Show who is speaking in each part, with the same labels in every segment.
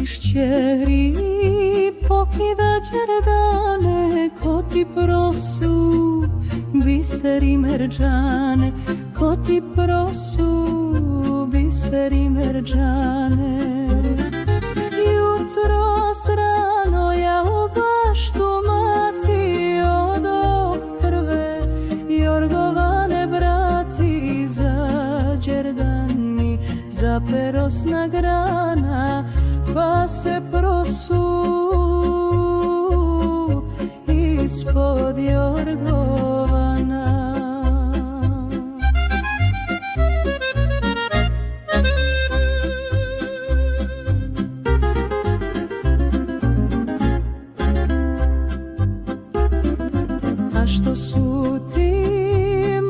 Speaker 1: tišćeri pokida đerdane, ko ti prosu biseri merđane, ko ti prosu biseri merđane. Jutros rano ja u baštu mati odoh prve jorgovane brati, za đerdan mi zaperosna grana, pa se prosu ispod jorgovana. A što su ti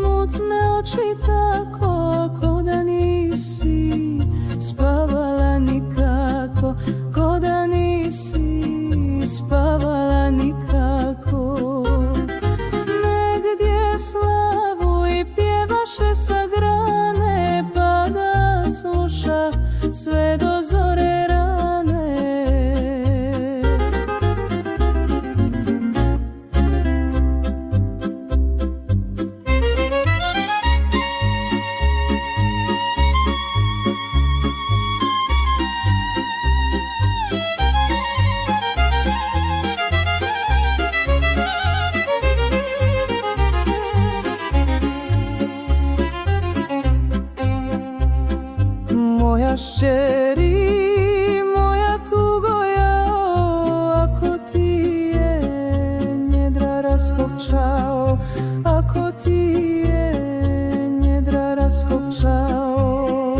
Speaker 1: mutne oči tako, ko da nisi spavala nikako, ko da nisi spavala nikako. Negdje slavu i pjevaše sa grane, pa da sluša sve do zore rane. Moja šeri, moja tugo jao, ako ti je njedra raskopčao, ako ti je njedra raskopčao.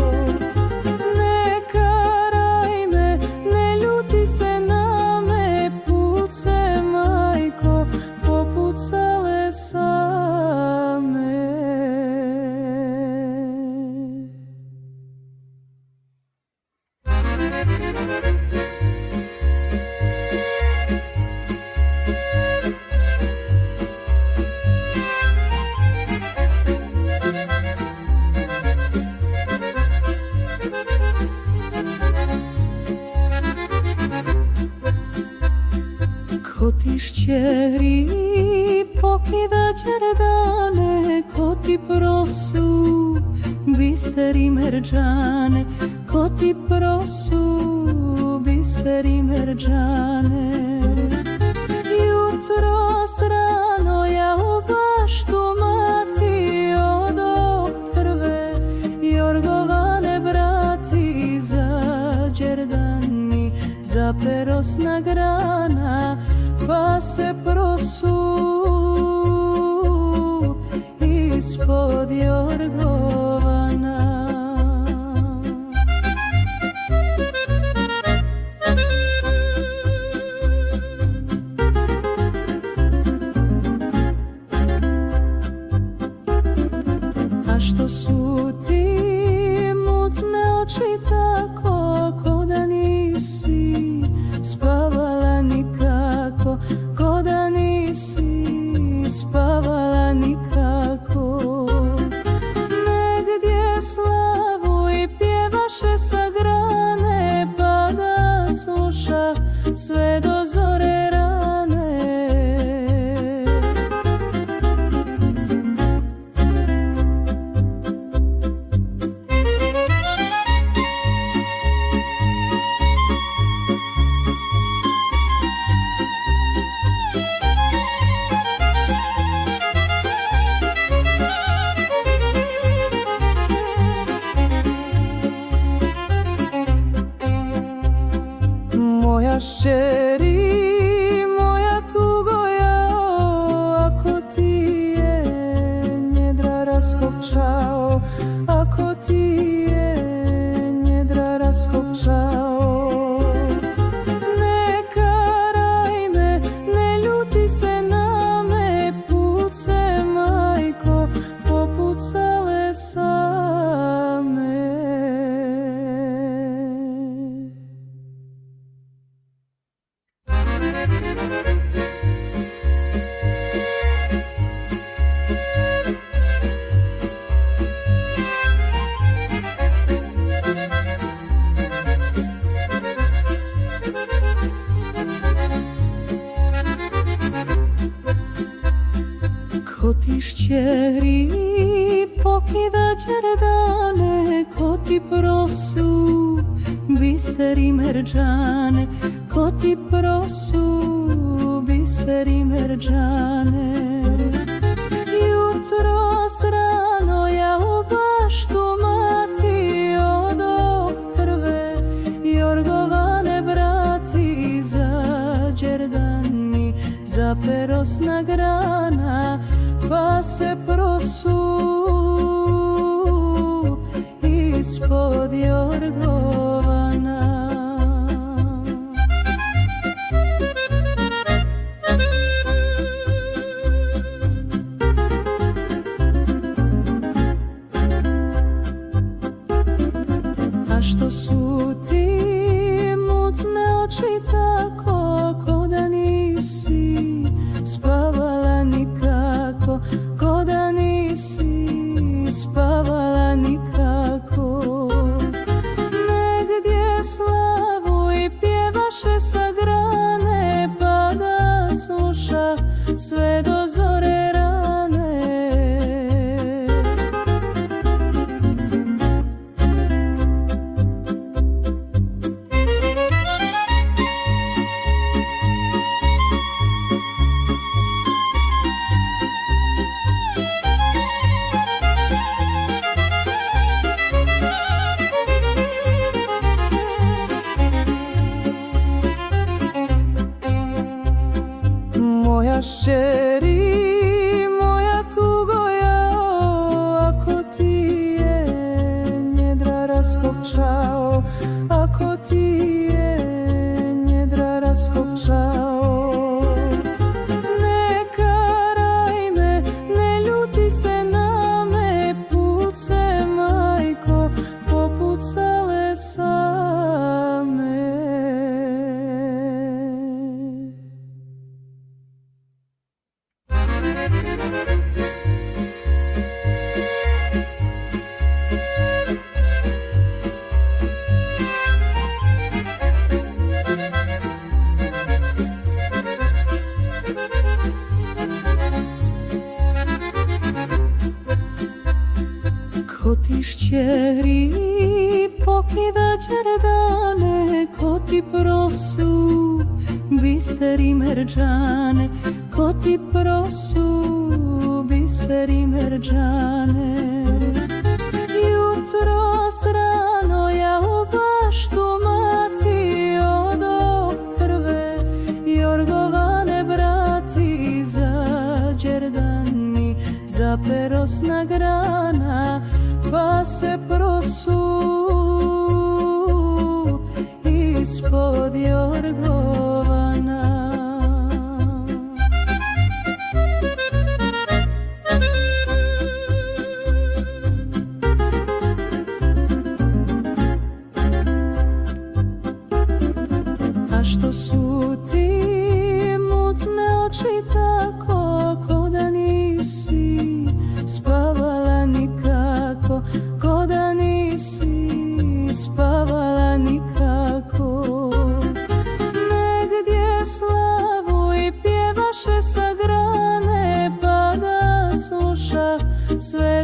Speaker 1: Ne karaj me, ne ljuti se na me, puce majko, popucale same. Ko tišćeri pokida đerdane, ko ti prosu biseri merđane, ko ti prosu biseri merđane. Jutros rano ja u baštu mati odoh prve jorgovane brati, za đerdan mi zaperosna grana, pa se prosu ispod jorgovana. A što su ti mutne oči tako, ko da nisi spavala nikako, ko da nisi spavala nikako. Negdje slavu i pjevaše sa grane, pa da sluša sve do zore rane. šćeri pokida đerdane, ko ti prosu biseri merđane, ko ti prosu biseri merđane. Jutros rano ja u baštu mati odoh prve jorgovane brati, za đerdan mi zaperosna grana, pa se prosu ispod jorgovana. A što su ti mutne oči tako, ko da nisi spavala nikako, ko da nisi spavala nikako. Negdje slavu i pjevaše sa grane, pa ga sluša sve do zore rane. Moja šćeri, moja tugo jao, ako ti je njedra raskopčao, ako ti je njedra raskopčao. Ne karaj me, ne ljuti se na me, puce majko, popucale same. Ko ti šćeri pokida đerdane, ko ti prosu biseri merđane, ko ti prosu biseri merđane. Jutros rano ja u baštu mati odoh prve jorgovane brati, za đerdan mi zaperosna grana, pa se prosu ispod jorgovana. A što su ti mutne oči tako, ko da nisi spavala nikako, ko da nisi spavala nikako. Negdje slavu i pjevaše sa grane, pa ga sluša sve